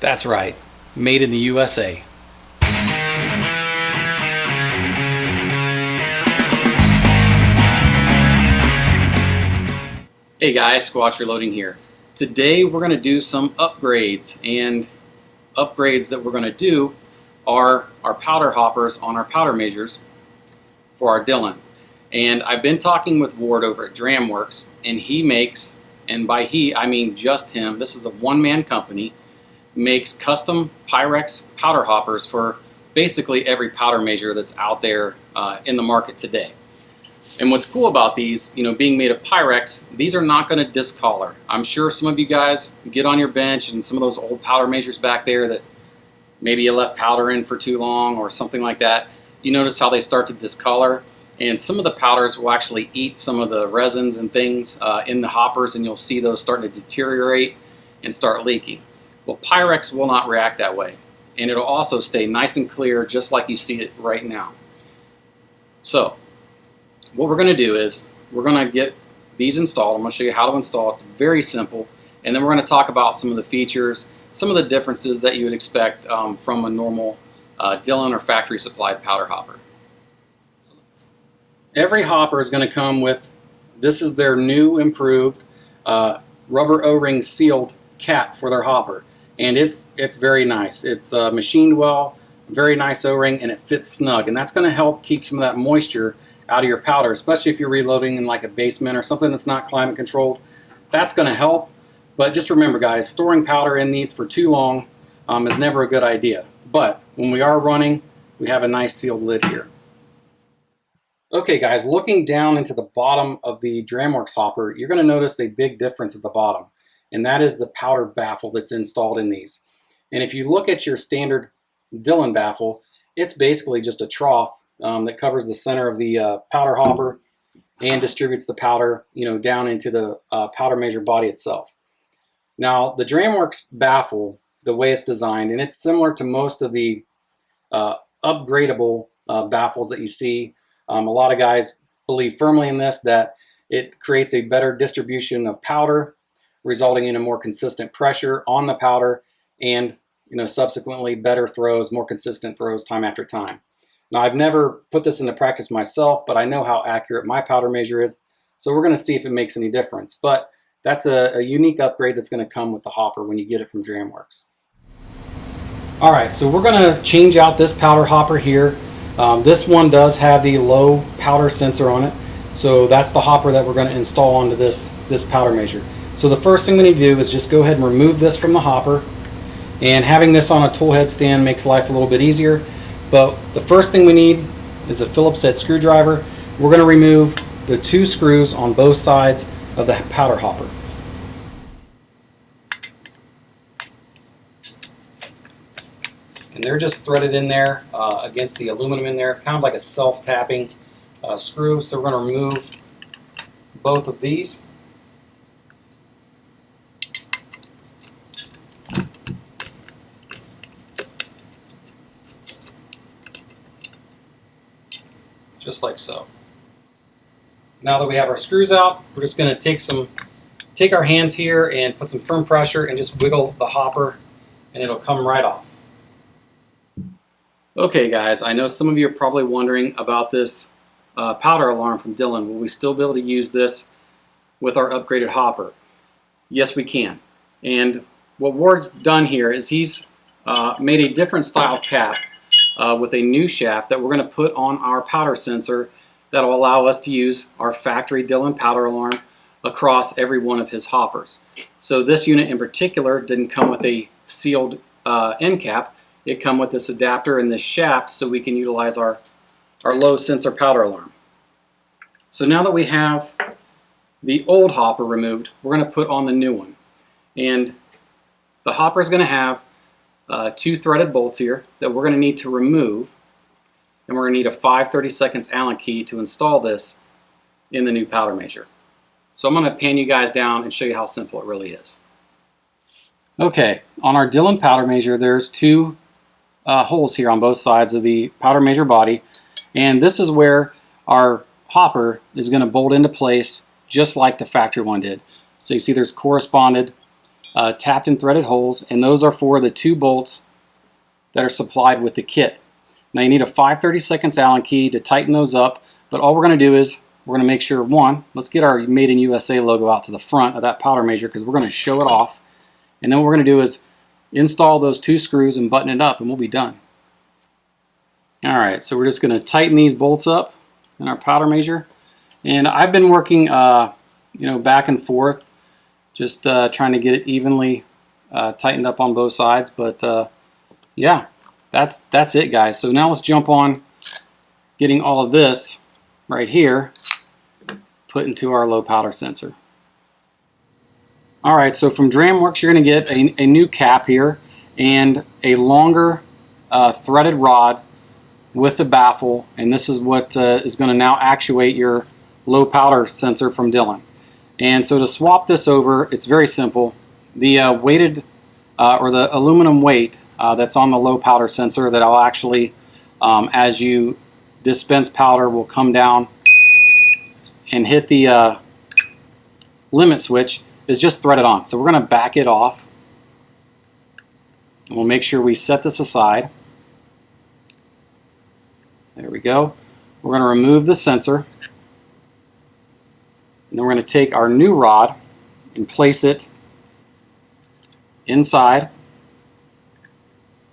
That's right, made in the USA. Hey guys, Squatch Reloading here. Today we're going to do some upgrades, and upgrades that we're going to do are our powder hoppers on our powder measures for our Dillon. And I've been talking with Ward over at Dram Worx, and he makes, and by he I mean just him, this is a one-man company, makes custom Pyrex powder hoppers for basically every powder measure that's out there in the market today. And what's cool about these, being made of Pyrex, these are not going to discolor. I'm sure some of you guys get on your bench and some of those old powder measures back there that maybe you left powder in for too long or something like that. You notice how they start to discolor, and some of the powders will actually eat some of the resins and things in the hoppers, and you'll see those starting to deteriorate and start leaking. Well, Pyrex will not react that way, and it'll also stay nice and clear just like you see it right now. So what we're going to do is we're going to get these installed. I'm going to show you how to install. It's very simple. And then we're going to talk about some of the features, some of the differences that you would expect from a normal Dillon or factory supplied powder hopper. Every hopper is going to come with, this is their new improved rubber O-ring sealed cap for their hopper. And it's very nice. It's machined well, very nice O-ring, and it fits snug. And that's going to help keep some of that moisture out of your powder, especially if you're reloading in like a basement or something that's not climate controlled. That's going to help. But just remember, guys, storing powder in these for too long is never a good idea. But when we are running, we have a nice sealed lid here. Okay guys, looking down into the bottom of the Dram Worx hopper, you're going to notice a big difference at the bottom, and that is the powder baffle that's installed in these. And if you look at your standard Dillon baffle, it's basically just a trough that covers the center of the powder hopper and distributes the powder, down into the powder measure body itself. Now, the Dram Worx baffle, the way it's designed, and it's similar to most of the upgradable baffles that you see. A lot of guys believe firmly in this, that it creates a better distribution of powder, resulting in a more consistent pressure on the powder, and subsequently better throws, more consistent throws time after time. Now, I've never put this into practice myself, but I know how accurate my powder measure is, so we're going to see if it makes any difference. But that's a unique upgrade that's going to come with the hopper when you get it from Dram Worx. Alright, so we're going to change out this powder hopper here. This one does have the low powder sensor on it, so that's the hopper that we're going to install onto this powder measure. So the first thing we need to do is just go ahead and remove this from the hopper, and having this on a tool head stand makes life a little bit easier. But the first thing we need is a Phillips head screwdriver. We're going to remove the 2 screws on both sides of the powder hopper. And they're just threaded in there against the aluminum in there, kind of like a self-tapping screw. So we're going to remove both of these. Just like so. Now that we have our screws out, we're just going to take our hands here and put some firm pressure and just wiggle the hopper, and it'll come right off. Okay guys, I know some of you are probably wondering about this powder alarm from Dillon. Will we still be able to use this with our upgraded hopper? Yes, we can. And what Ward's done here is he's made a different style cap with a new shaft that we're going to put on our powder sensor that will allow us to use our factory Dillon powder alarm across every one of his hoppers. So this unit in particular didn't come with a sealed end cap. It come with this adapter and this shaft so we can utilize our low sensor powder alarm. So now that we have the old hopper removed, we're going to put on the new one. And the hopper is going to have 2 threaded bolts here that we're going to need to remove, and we're going to need a 5/32 Allen key to install this in the new powder measure. So I'm going to pan you guys down and show you how simple it really is. Okay, on our Dillon powder measure, there's 2 holes here on both sides of the powder measure body, and this is where our hopper is going to bolt into place just like the factory one did. So you see there's corresponded tapped and threaded holes, and those are for the 2 bolts that are supplied with the kit. Now you need a 5/32 Allen key to tighten those up, but all we're going to do is we're going to make sure, one, let's get our Made in USA logo out to the front of that powder measure because we're going to show it off. And then what we're going to do is install those 2 screws and button it up, and we'll be done. Alright, so we're just going to tighten these bolts up in our powder measure. And I've been working back and forth, just trying to get it evenly tightened up on both sides. But yeah, that's it, guys. So now let's jump on getting all of this right here put into our low powder sensor. Alright, so from Dram Worx you're going to get a new cap here and a longer threaded rod with the baffle, and this is what is going to now actuate your low powder sensor from Dillon. And so to swap this over, it's very simple. The weighted or the aluminum weight that's on the low powder sensor that I'll actually, as you dispense powder, will come down and hit the limit switch, is just threaded on. So we're going to back it off, and we'll make sure we set this aside. There we go. We're going to remove the sensor, and then we're going to take our new rod and place it inside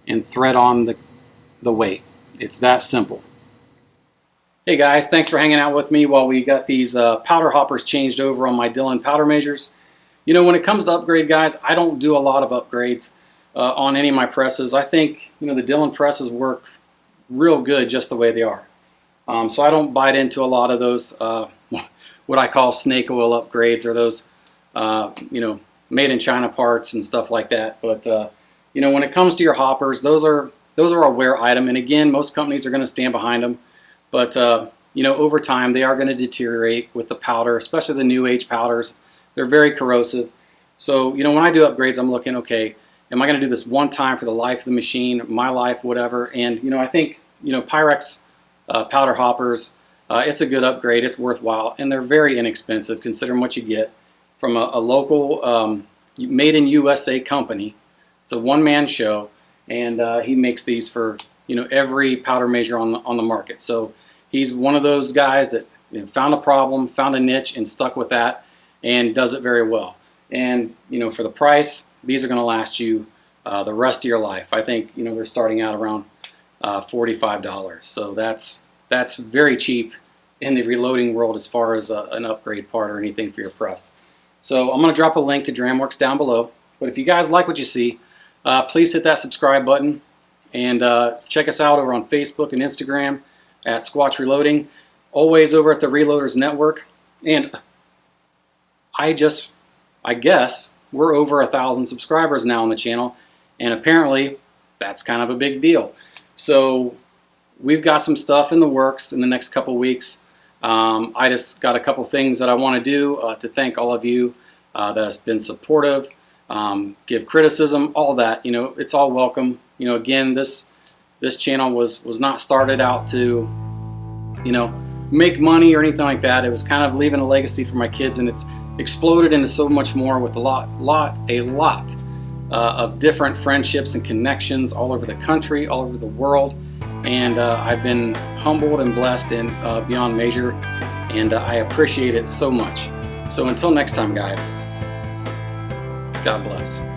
and thread on the weight. It's that simple. Hey guys, thanks for hanging out with me while we got these powder hoppers changed over on my Dillon powder measures. You know, when it comes to upgrade, guys, I don't do a lot of upgrades on any of my presses. I think, the Dillon presses work real good just the way they are. So I don't bite into a lot of those what I call snake oil upgrades, or those made in China parts and stuff like that. But when it comes to your hoppers, those are a wear item, and again, most companies are going to stand behind them. But over time they are going to deteriorate with the powder, especially the new age powders. They're very corrosive. So when I do upgrades, I'm looking, okay, am I going to do this one time for the life of the machine, my life, whatever? And I think Pyrex powder hoppers, it's a good upgrade. It's worthwhile, and they're very inexpensive considering what you get from a local made in USA company. It's a one-man show, and he makes these for every powder measure on the market. So he's one of those guys that found a problem, found a niche, and stuck with that, and does it very well. And for the price, these are going to last you the rest of your life. I think they're starting out around $45. So that's very cheap in the reloading world as far as an upgrade part or anything for your press. So I'm going to drop a link to Dram Worx down below. But if you guys like what you see, please hit that subscribe button, and check us out over on Facebook and Instagram at Squatch Reloading. Always over at the Reloaders Network. And I guess we're over 1,000 subscribers now on the channel, and apparently that's kind of a big deal. So we've got some stuff in the works in the next couple weeks. I just got a couple things that I want to do to thank all of you that have been supportive, give criticism, all that. It's all welcome. Again, this channel was not started out to make money or anything like that. It was kind of leaving a legacy for my kids, and it's exploded into so much more with a lot of different friendships and connections all over the country, all over the world. And I've been humbled and blessed and beyond measure, and I appreciate it so much. So until next time, guys, God bless.